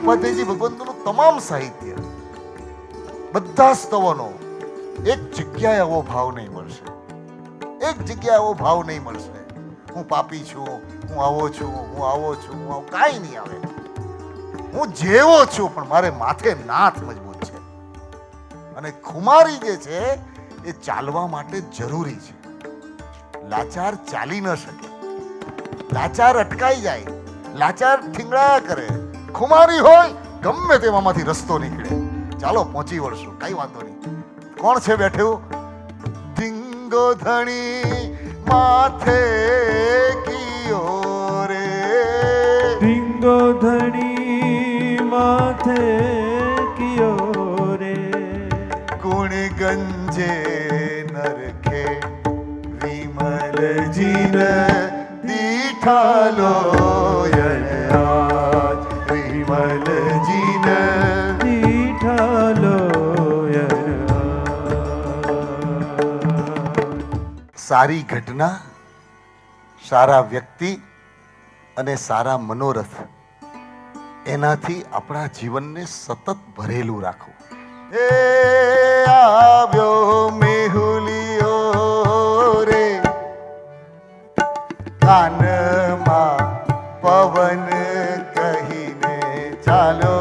ઉપાધ્યાયજી ભગવંતનું તમામ સાહિત્ય, બધા સ્તવનો એક જગ્યાએ આવો ભાવ નહીં મળશે, એક જગ્યાએ આવો ભાવ નહીં મળશે. હું પાપી છું, હું આવો છું, હું આવો છું, હું આવો, કાંઈ નહીં આવે. હું જેવો છું પણ મારે માથે નાથ મજબૂત છે. અને ખુમારી જે છે એ ચાલવા માટે જરૂરી છે. લાચાર ચાલી ન શકે, લાચાર અટકાઈ જાય, લાચાર થીંગડા કરે. ખુમારી હોય ગમે તેમાંથી રસ્તો નીકળે. ચાલો પહોંચી વળશું, કઈ વાંધો નહીં. કોણ છે બેઠું? ધીંગો ધણી માથે કિયો રે, ધીંગો ધણી માથે કિયો રે, ગુણ ગંજે નરખે વિમલજીન દીઠાલો યણરાજ, વિમલજીન દીઠાલો. સારી ઘટના, સારા વ્યક્તિ અને સારા મનોરથ, એનાથી આપણા જીવનને સતત ભરેલું રાખવું. એ આવ્યો મેહુલિયો રે, કાનમાં પવન કહીને ચાલો,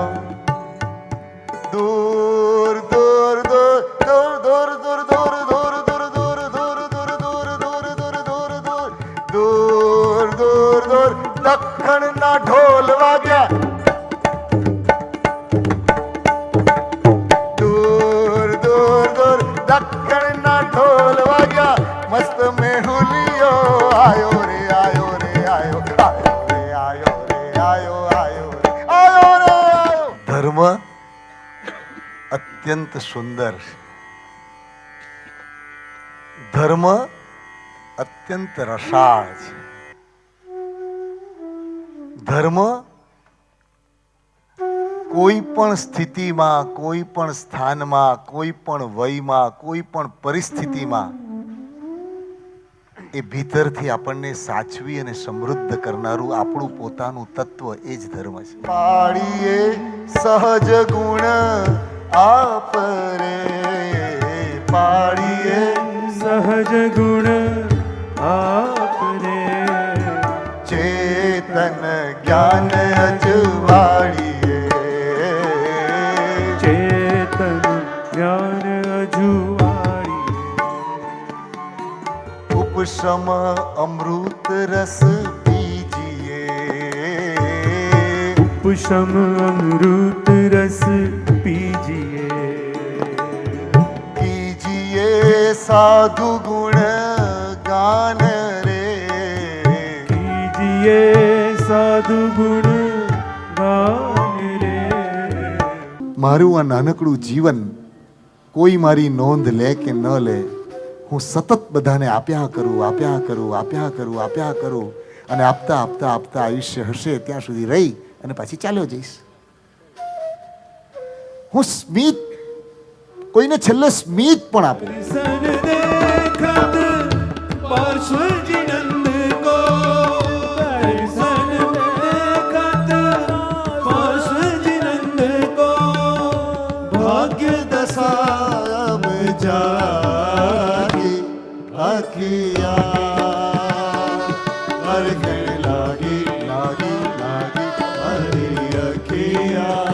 દૂર દૂર દૂર દૂર દૂર દૂર દૂર દૂર દૂર દૂર દૂર દૂર દૂર દૂર દૂર દૂર દૂર દૂર દક્ષિણના ઢોલ વાગ્યા, દૂર દૂર દૂર દક્ષિણના ઢોલ વાગ્યા. મસ્ત મેહુલિયો આયો રે, આયો રે, આયો, આયો રે, આયો રે, આયો, આયો રે, આયો રે, આયો. ધર્મ અત્યંત સુંદર છે. ધર્મ અત્યંત રસાળ છે. ધર્મ કોઈ પણ સ્થિતિમાં, કોઈ પણ સ્થાનમાં, કોઈ પણ વયમાં, કોઈ પણ પરિસ્થિતિમાં એ ભીતરથી આપણને સાચવી અને સમૃદ્ધ કરનારું આપણું પોતાનું તત્વ, એ જ ધર્મ છે. પાડીએ સહજ ગુણ આપ રે, પાડીએ સહજ ગુણ આપ રે, ચેતન જ્ઞાન અજવાળીએ, ચેતન જ્ઞાન અજુવાળીએ, ઉપશમ અમૃત રસ પીજીએ, ઉપશમ અમૃત રસ પીજીએ, કીજીએ સાધુ ગુણ ગાન રે, કીજીએ સાધુ ગુણ ગાન રે. મારું આ નાનકડું જીવન કોઈ મારી નોંધ લે કે ન લે, હું સતત બધાને આપ્યા કરું, આપ્યા કરું, આપ્યા કરું, આપ્યા કરું, અને આપતા આપતા આપતા આયુષ્ય હશે ત્યાં સુધી રહી અને પાછી ચાલ્યો જઈશ. હું સ્મિત, કોઈને છેલ્લે સ્મિત પણ આપું. સન દેખત પાર્શ્વજી નંદ કો, સન દેખત પાર્શ્વજી નંદ કો, ભાગ્ય દશા અબ જાગી અખિયા, અરગણ લાગી લાગી લાગી હરી અખિયા.